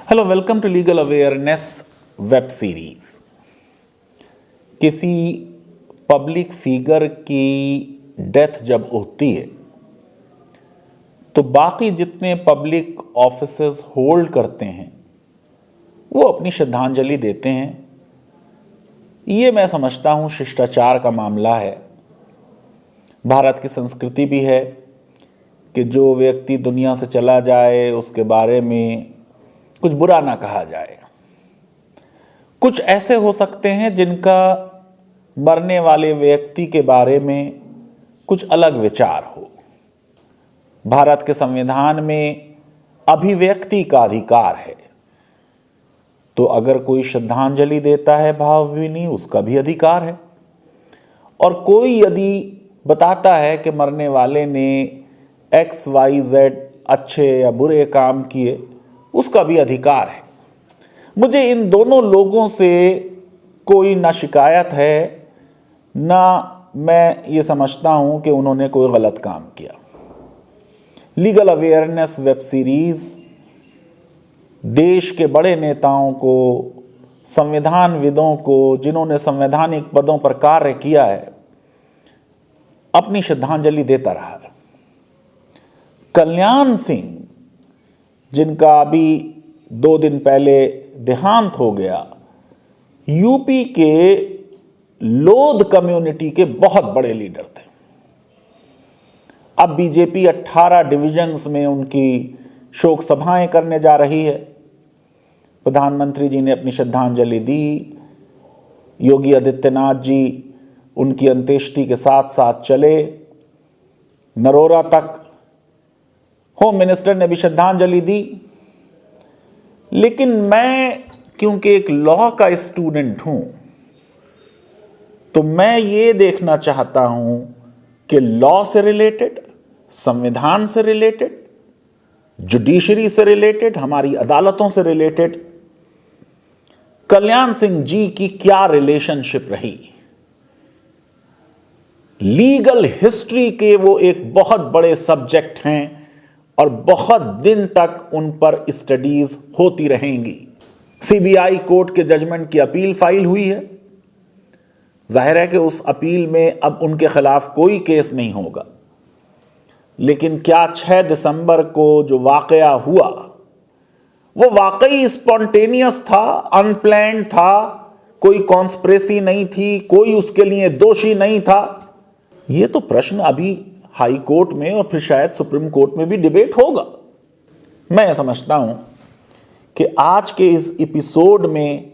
Hello, welcome to legal awareness web series. किसी public figure की death जब होती है तो बाकी जितने पब्लिक ऑफिसेस होल्ड करते हैं वो अपनी श्रद्धांजलि देते हैं। ये मैं समझता हूँ शिष्टाचार का मामला है। भारत की संस्कृति भी है कि जो व्यक्ति दुनिया से चला जाए उसके बारे में कुछ बुरा ना कहा जाए। कुछ ऐसे हो सकते हैं जिनका मरने वाले व्यक्ति के बारे में कुछ अलग विचार हो। भारत के संविधान में अभिव्यक्ति का अधिकार है, तो अगर कोई श्रद्धांजलि देता है भावभीनी, उसका भी अधिकार है। और कोई यदि बताता है कि मरने वाले ने XYZ अच्छे या बुरे काम किए, उसका भी अधिकार है। मुझे इन दोनों लोगों से कोई ना शिकायत है, ना मैं ये समझता हूं कि उन्होंने कोई गलत काम किया। लीगल अवेयरनेस वेब सीरीज देश के बड़े नेताओं को, संविधानविदों को, जिन्होंने संवैधानिक पदों पर कार्य किया है, अपनी श्रद्धांजलि देता रहा है। कल्याण सिंह, जिनका अभी 2 दिन पहले देहांत हो गया, यूपी के लोध कम्युनिटी के बहुत बड़े लीडर थे। अब बीजेपी 18 डिविजन्स में उनकी शोक सभाएं करने जा रही है। प्रधानमंत्री जी ने अपनी श्रद्धांजलि दी। योगी आदित्यनाथ जी उनकी अंत्येष्टि के साथ साथ चले नरोरा तक। होम मिनिस्टर ने भी श्रद्धांजलि दी। लेकिन मैं क्योंकि एक लॉ का स्टूडेंट हूं, तो मैं ये देखना चाहता हूं कि लॉ से रिलेटेड, संविधान से रिलेटेड, जुडिशरी से रिलेटेड, हमारी अदालतों से रिलेटेड कल्याण सिंह जी की क्या रिलेशनशिप रही। लीगल हिस्ट्री के वो एक बहुत बड़े सब्जेक्ट हैं और बहुत दिन तक उन पर स्टडीज होती रहेंगी। सीबीआई कोर्ट के जजमेंट की अपील फाइल हुई है। जाहिर है कि उस अपील में अब उनके खिलाफ कोई केस नहीं होगा। लेकिन क्या 6 दिसंबर को जो वाकया हुआ वो वाकई स्पॉन्टेनियस था, अनप्लैन्ड था, कोई कॉन्स्पिरेसी नहीं थी, कोई उसके लिए दोषी नहीं था? ये तो प्रश्न अभी हाई कोर्ट में और फिर शायद सुप्रीम कोर्ट में भी डिबेट होगा। मैं समझता हूं कि आज के इस एपिसोड में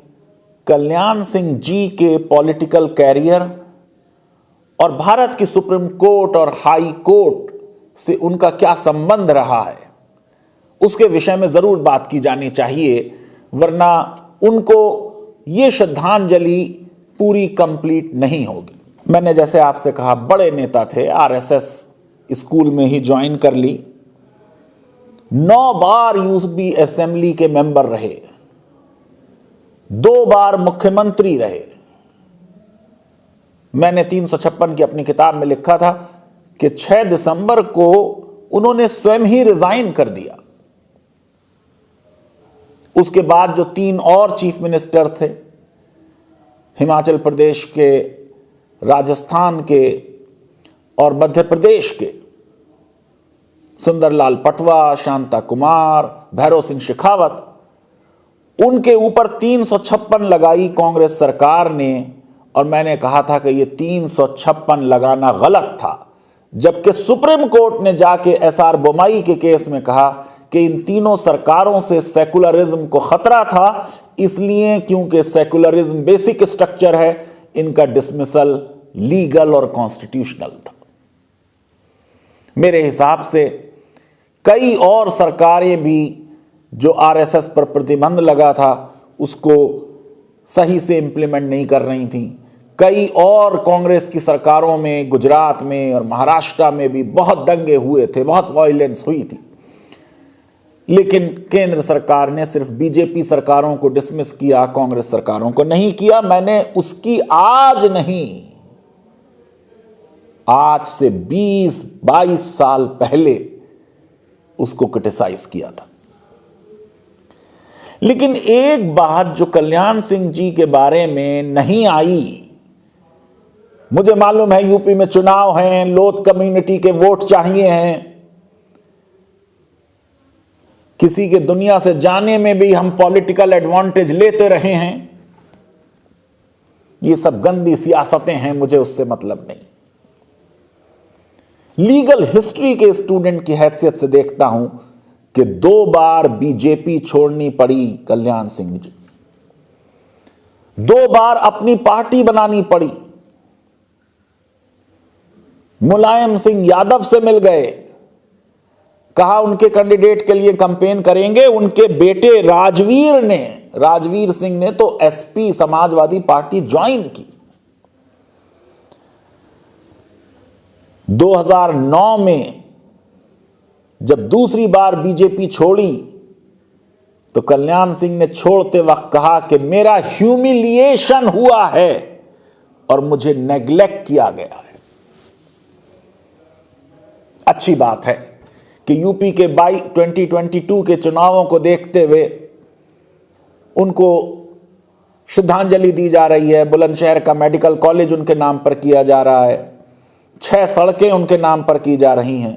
कल्याण सिंह जी के पॉलिटिकल कैरियर और भारत की सुप्रीम कोर्ट और हाई कोर्ट से उनका क्या संबंध रहा है, उसके विषय में जरूर बात की जानी चाहिए, वरना उनको ये श्रद्धांजलि पूरी कंप्लीट नहीं होगी। मैंने जैसे आपसे कहा, बड़े नेता थे, RSS स्कूल में ही ज्वाइन कर ली, 9 बार यूपी असेंबली के मेंबर रहे, 2 बार मुख्यमंत्री रहे। मैंने 356 की अपनी किताब में लिखा था कि 6 दिसंबर को उन्होंने स्वयं ही रिजाइन कर दिया। उसके बाद जो 3 और चीफ मिनिस्टर थे, हिमाचल प्रदेश के, राजस्थान के और मध्य प्रदेश के, सुंदरलाल पटवा, शांता कुमार, भैरव सिंह शेखावत, उनके ऊपर 356 लगाई कांग्रेस सरकार ने। और मैंने कहा था कि ये 356 लगाना गलत था, जबकि सुप्रीम कोर्ट ने जाके SR बोम्मई के केस में कहा कि इन तीनों सरकारों से सेकुलरिज्म को खतरा था, इसलिए क्योंकि सेकुलरिज्म बेसिक स्ट्रक्चर है, इनका डिसमिसल लीगल और कॉन्स्टिट्यूशनल था। मेरे हिसाब से कई और सरकारें भी जो RSS पर प्रतिबंध लगा था उसको सही से इंप्लीमेंट नहीं कर रही थी। कई और कांग्रेस की सरकारों में, गुजरात में और महाराष्ट्र में भी बहुत दंगे हुए थे, बहुत वायलेंस हुई थी। लेकिन केंद्र सरकार ने सिर्फ बीजेपी सरकारों को डिसमिस किया, कांग्रेस सरकारों को नहीं किया। मैंने उसकी आज नहीं, आज से 20-22 साल पहले उसको क्रिटिसाइज किया था। लेकिन एक बात जो कल्याण सिंह जी के बारे में नहीं आई, मुझे मालूम है यूपी में चुनाव हैं, लोथ कम्युनिटी के वोट चाहिए हैं, किसी के दुनिया से जाने में भी हम पॉलिटिकल एडवांटेज लेते रहे हैं, ये सब गंदी सियासतें हैं, मुझे उससे मतलब नहीं। लीगल हिस्ट्री के स्टूडेंट की हैसियत से देखता हूं कि 2 बार बीजेपी छोड़नी पड़ी कल्याण सिंह जी, 2 बार अपनी पार्टी बनानी पड़ी। मुलायम सिंह यादव से मिल गए, कहा उनके कैंडिडेट के लिए कैंपेन करेंगे, उनके बेटे राजवीर सिंह ने तो एसपी समाजवादी पार्टी ज्वाइन की। 2009 में जब दूसरी बार बीजेपी छोड़ी तो कल्याण सिंह ने छोड़ते वक्त कहा कि मेरा ह्यूमिलिएशन हुआ है और मुझे नेग्लेक्ट किया गया है। अच्छी बात है कि यूपी के 2022 के चुनावों को देखते हुए उनको श्रद्धांजलि दी जा रही है। बुलंदशहर का मेडिकल कॉलेज उनके नाम पर किया जा रहा है, 6 सड़कें उनके नाम पर की जा रही हैं,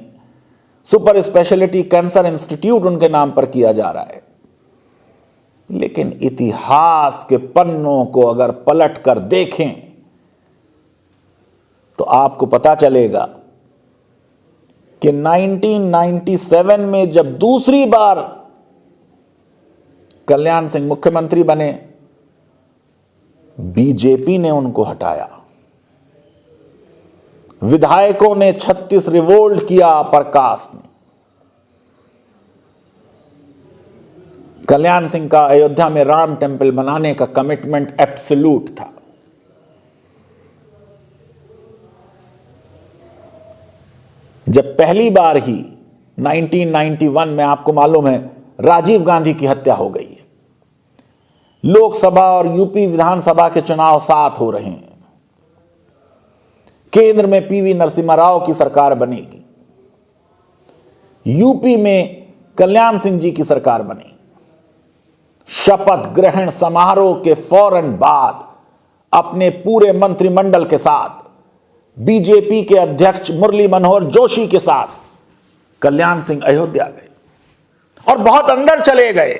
सुपर स्पेशलिटी कैंसर इंस्टीट्यूट उनके नाम पर किया जा रहा है। लेकिन इतिहास के पन्नों को अगर पलट कर देखें तो आपको पता चलेगा कि 1997 में जब दूसरी बार कल्याण सिंह मुख्यमंत्री बने, बीजेपी ने उनको हटाया, विधायकों ने 36 रिवोल्ट किया अपर कास्ट में। कल्याण सिंह का अयोध्या में राम टेंपल बनाने का कमिटमेंट एब्सोल्यूट था। जब पहली बार ही 1991 में, आपको मालूम है, राजीव गांधी की हत्या हो गई है, लोकसभा और यूपी विधानसभा के चुनाव साथ हो रहे हैं, केंद्र में पीवी नरसिम्हा राव की सरकार बनेगी, यूपी में कल्याण सिंह जी की सरकार बनी। शपथ ग्रहण समारोह के फौरन बाद अपने पूरे मंत्रिमंडल के साथ, बीजेपी के अध्यक्ष मुरली मनोहर जोशी के साथ कल्याण सिंह अयोध्या गए और बहुत अंदर चले गए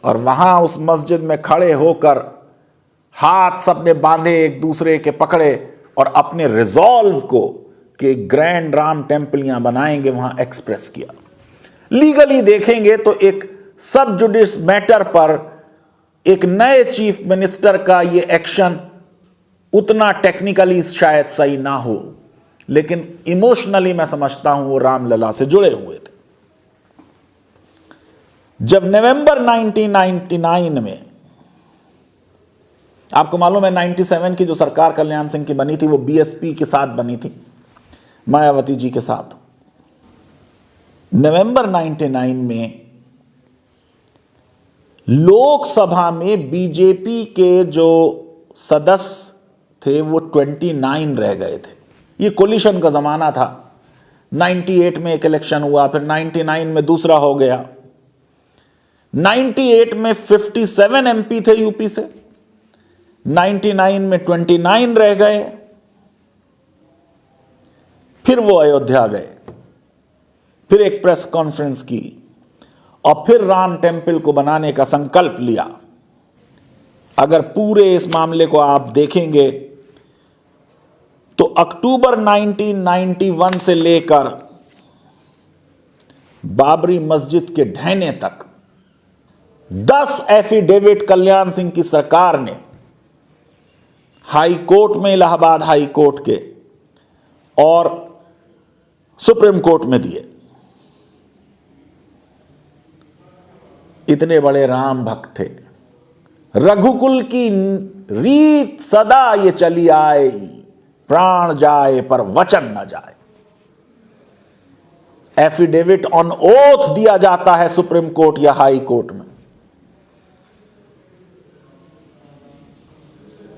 और वहां उस मस्जिद में खड़े होकर हाथ सबने बांधे, एक दूसरे के पकड़े और अपने रिजॉल्व को कि ग्रैंड राम टेंपल यहां बनाएंगे वहां एक्सप्रेस किया। लीगली देखेंगे तो एक सब जुडिस मैटर पर एक नए चीफ मिनिस्टर का यह एक्शन उतना टेक्निकली शायद सही ना हो, लेकिन इमोशनली मैं समझता हूं वो रामलला से जुड़े हुए थे। जब नवंबर 1999 में, आपको मालूम है 97 की जो सरकार कल्याण सिंह की बनी थी वो बीएसपी के साथ बनी थी, मायावती जी के साथ। नवंबर 99 में लोकसभा में बीजेपी के जो सदस्य थे वो 29 रह गए थे। ये कोलिशन का जमाना था। 98 में एक इलेक्शन हुआ, फिर 99 में दूसरा हो गया। 98 में 57 एमपी थे यूपी से, 99 में 29 रह गए, फिर वो अयोध्या गए, फिर एक प्रेस कॉन्फ्रेंस की और फिर राम टेंपल को बनाने का संकल्प लिया। अगर पूरे इस मामले को आप देखेंगे तो अक्टूबर 1991 से लेकर बाबरी मस्जिद के ढहने तक 10 एफिडेविट कल्याण सिंह की सरकार ने हाई कोर्ट में, इलाहाबाद हाई कोर्ट के और सुप्रीम कोर्ट में दिए। इतने बड़े राम भक्त थे। रघुकुल की रीत सदा ये चली आई, प्राण जाए पर वचन न जाए। एफिडेविट ऑन ओथ दिया जाता है सुप्रीम कोर्ट या हाई कोर्ट में।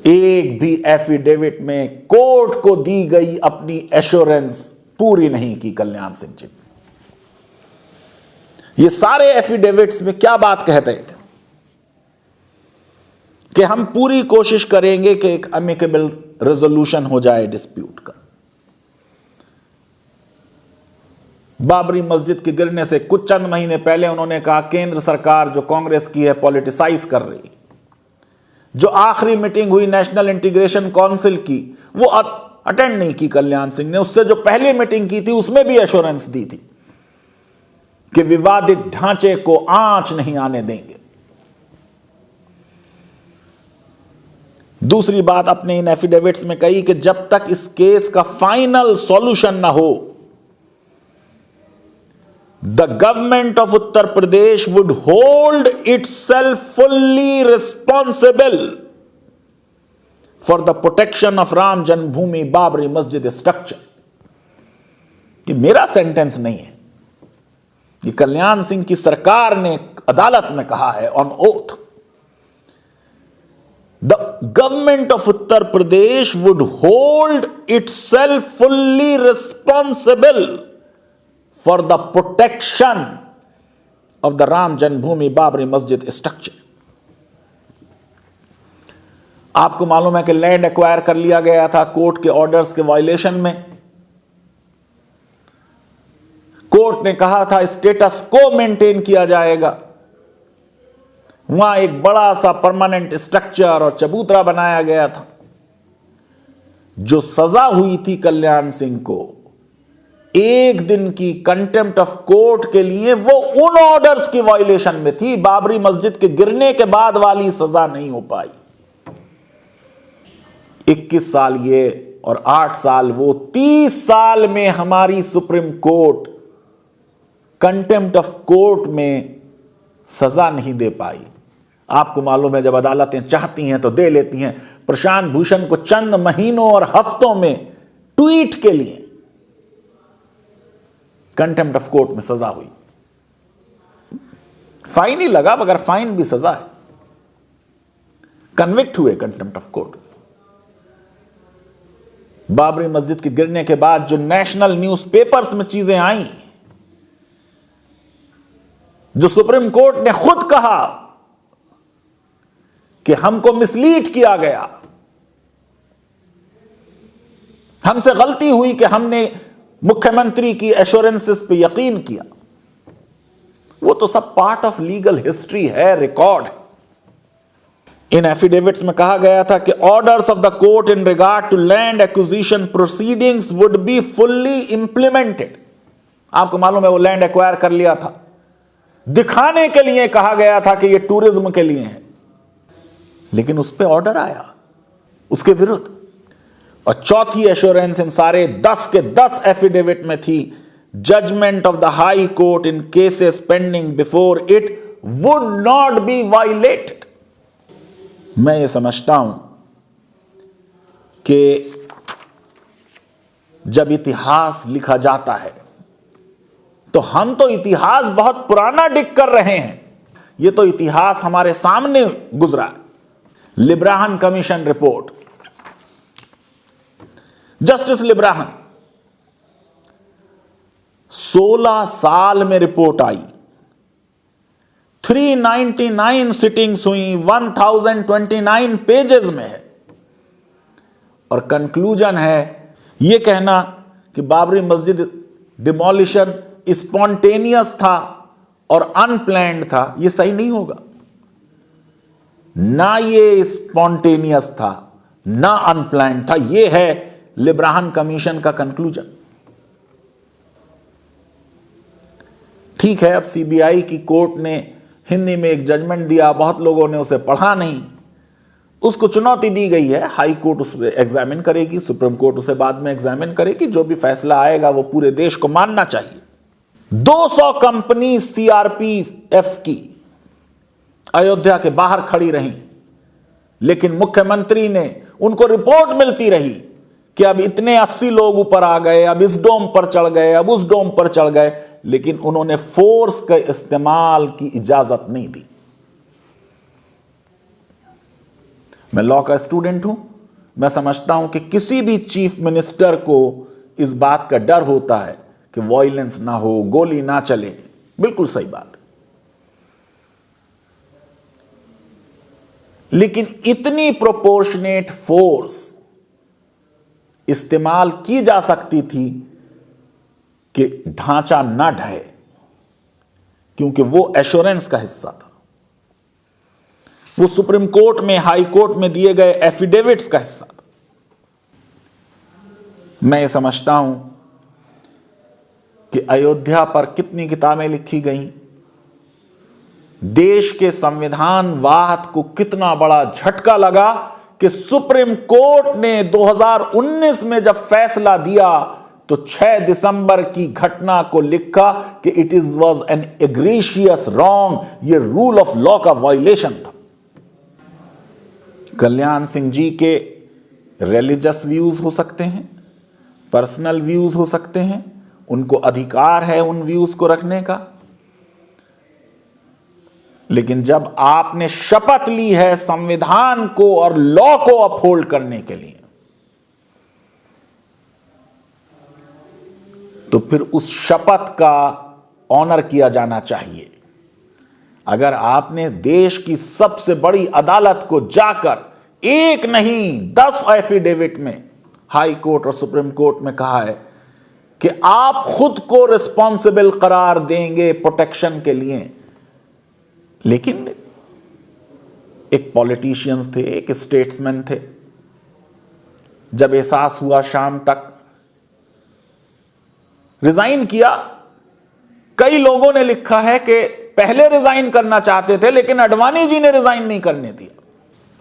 एक भी एफिडेविट में कोर्ट को दी गई अपनी एश्योरेंस पूरी नहीं की कल्याण सिंह जी। ये सारे एफिडेविट्स में क्या बात कह रहे थे कि हम पूरी कोशिश करेंगे कि एक अमिकेबल रेजोल्यूशन हो जाए डिस्प्यूट का। बाबरी मस्जिद के गिरने से कुछ चंद महीने पहले उन्होंने कहा केंद्र सरकार जो कांग्रेस की है पॉलिटिसाइज कर रही। जो आखिरी मीटिंग हुई नेशनल इंटीग्रेशन काउंसिल की वो अटेंड नहीं की कल्याण सिंह ने। उससे जो पहली मीटिंग की थी उसमें भी एश्योरेंस दी थी कि विवादित ढांचे को आंच नहीं आने देंगे। दूसरी बात अपने इन एफिडेविट्स में कही कि जब तक इस केस का फाइनल सॉल्यूशन ना हो the government of Uttar Pradesh would hold itself fully responsible for the protection of Ram जन्मभूमि बाबरी मस्जिद स्ट्रक्चर। ये मेरा सेंटेंस नहीं है, ये कल्याण सिंह की सरकार ने अदालत में कहा है on oath. The government of Uttar Pradesh would hold itself fully responsible for the protection of the Ram जन्मभूमि बाबरी मस्जिद स्ट्रक्चर। आपको मालूम है कि लैंड एक्वायर कर लिया गया था कोर्ट के ऑर्डर्स के वायलेशन में। कोर्ट ने कहा था स्टेटस को मेंटेन किया जाएगा। वहां एक बड़ा सा परमानेंट स्ट्रक्चर और चबूतरा बनाया गया था। जो सजा हुई थी कल्याण सिंह को एक दिन की कंटेम्प्ट ऑफ कोर्ट के लिए, वो उन ऑर्डर्स की वायलेशन में थी। बाबरी मस्जिद के गिरने के बाद वाली सजा नहीं हो पाई। 21 साल ये और 8 साल वो, 30 साल में हमारी supreme court contempt of court में सजा नहीं दे पाई। आपको मालूम है जब अदालतें चाहती हैं तो दे लेती हैं। प्रशांत भूषण को चंद महीनों और हफ्तों में ट्वीट के लिए कंटेम्प्ट ऑफ कोर्ट में सजा हुई। फाइन ही लगा मगर फाइन भी सजा है। कन्विक्ट हुए कंटेम्प्ट ऑफ कोर्ट। बाबरी मस्जिद के गिरने के बाद जो नेशनल न्यूज़पेपर्स में चीजें आई, जो सुप्रीम कोर्ट ने खुद कहा कि हमको मिसलीड किया गया, हमसे गलती हुई कि हमने मुख्यमंत्री की एश्योरेंसेस पे यकीन किया, वो तो सब पार्ट ऑफ लीगल हिस्ट्री है, रिकॉर्ड है। इन एफिडेविट्स में कहा गया था कि orders of the court in regard to land acquisition proceedings would be fully implemented. आपको मालूम है वो लैंड एक्वायर कर लिया था, दिखाने के लिए कहा गया था कि ये टूरिज्म के लिए है, लेकिन उस पर ऑर्डर आया उसके विरुद्ध। और चौथी एश्योरेंस इन सारे 10 के 10 एफिडेविट में थी, judgement of the high court in cases pending before it would not be violated. मैं ये समझता हूं कि जब इतिहास लिखा जाता है तो हम तो इतिहास बहुत पुराना डिग कर रहे हैं। ये तो इतिहास हमारे सामने गुजरा है। Liberhan commission report, justice Liberhan 16 साल में रिपोर्ट आई, 399 सिटिंग्स हुई, 1029 पेजेस में है। और कंक्लूजन है यह कहना कि बाबरी मस्जिद डिमोलिशन स्पॉन्टेनियस था और अनप्लैन्ड था, यह सही नहीं होगा। ना ये स्पॉन्टेनियस था ना अनप्लैन्ड था, यह है लिब्राहन कमीशन का कंक्लूजन। ठीक है, अब सीबीआई की कोर्ट ने हिंदी में एक जजमेंट दिया, बहुत लोगों ने उसे पढ़ा नहीं, उसको चुनौती दी गई है। हाई कोर्ट उसे एग्जामिन करेगी, सुप्रीम कोर्ट उसे बाद में एग्जामिन करेगी। जो भी फैसला आएगा वो पूरे देश को मानना चाहिए। 200 कंपनी सीआरपीएफ की अयोध्या के बाहर खड़ी रहीं, लेकिन मुख्यमंत्री ने, उनको रिपोर्ट मिलती रही कि अब इतने 80 लोग ऊपर आ गए, अब इस डोम पर चढ़ गए, अब उस डोम पर चढ़ गए, लेकिन उन्होंने फोर्स के इस्तेमाल की इजाजत नहीं दी। मैं लॉ का स्टूडेंट हूं, मैं समझता हूं कि किसी भी चीफ मिनिस्टर को इस बात का डर होता है कि वायलेंस ना हो, गोली ना चले। बिल्कुल सही बात। लेकिन इतनी प्रोपोर्शनेट फोर्स इस्तेमाल की जा सकती थी कि ढांचा ना ढहे, क्योंकि वो एश्योरेंस का हिस्सा था, वो सुप्रीम कोर्ट में, हाई कोर्ट में दिए गए एफिडेविट्स का हिस्सा था। मैं समझता हूं कि अयोध्या पर कितनी किताबें लिखी गईं, देश के संविधानवाद को कितना बड़ा झटका लगा कि सुप्रीम कोर्ट ने 2019 में जब फैसला दिया तो 6 दिसंबर की घटना को लिखा कि इट वॉज एन एग्रीशियस रॉन्ग, ये रूल ऑफ लॉ का वायलेशन था। कल्याण सिंह जी के रिलीजियस व्यूज हो सकते हैं, पर्सनल व्यूज हो सकते हैं, उनको अधिकार है उन व्यूज को रखने का, लेकिन जब आपने शपथ ली है संविधान को और लॉ को अपहोल्ड करने के लिए, तो फिर उस शपथ का ऑनर किया जाना चाहिए। अगर आपने देश की सबसे बड़ी अदालत को जाकर एक नहीं 10 एफिडेविट में हाई कोर्ट और सुप्रीम कोर्ट में कहा है कि आप खुद को रिस्पॉन्सिबल करार देंगे प्रोटेक्शन के लिए, लेकिन एक पॉलिटिशियंस थे, एक स्टेट्समैन थे, जब एहसास हुआ शाम तक रिजाइन किया। कई लोगों ने लिखा है कि पहले रिजाइन करना चाहते थे लेकिन अडवाणी जी ने रिजाइन नहीं करने दिया।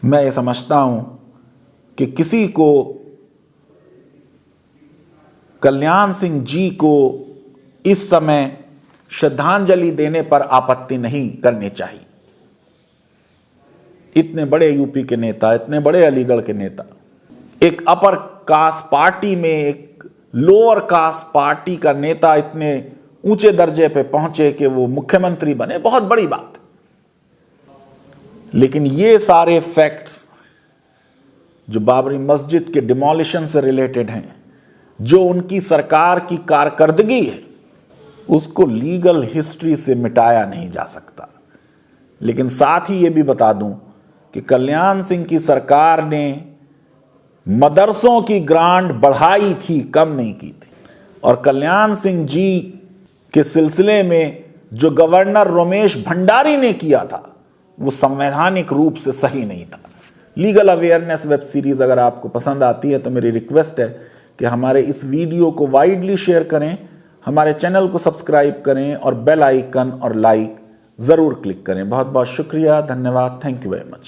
मैं ये समझता हूं कि किसी को कल्याण सिंह जी को इस समय श्रद्धांजलि देने पर आपत्ति नहीं करनी चाहिए। इतने बड़े यूपी के नेता, इतने बड़े अलीगढ़ के नेता, एक अपर कास्ट पार्टी में एक लोअर कास्ट पार्टी का नेता इतने ऊंचे दर्जे पे पहुंचे कि वो मुख्यमंत्री बने, बहुत बड़ी बात है। लेकिन ये सारे फैक्ट्स जो बाबरी मस्जिद के डिमोलिशन से रिलेटेड हैं, जो उनकी सरकार की कारकर्दगी है, उसको लीगल हिस्ट्री से मिटाया नहीं जा सकता। लेकिन साथ ही ये भी बता दूं कि कल्याण सिंह की सरकार ने मदरसों की ग्रांट बढ़ाई थी, कम नहीं की थी। और कल्याण सिंह जी के सिलसिले में जो गवर्नर रमेश भंडारी ने किया था वो संवैधानिक रूप से सही नहीं था। लीगल अवेयरनेस वेब सीरीज अगर आपको पसंद आती है तो मेरी रिक्वेस्ट है कि हमारे इस वीडियो को वाइडली शेयर करें, हमारे चैनल को सब्सक्राइब करें और बेल आइकन और लाइक ज़रूर क्लिक करें। बहुत बहुत शुक्रिया, धन्यवाद, थैंक यू वेरी मच।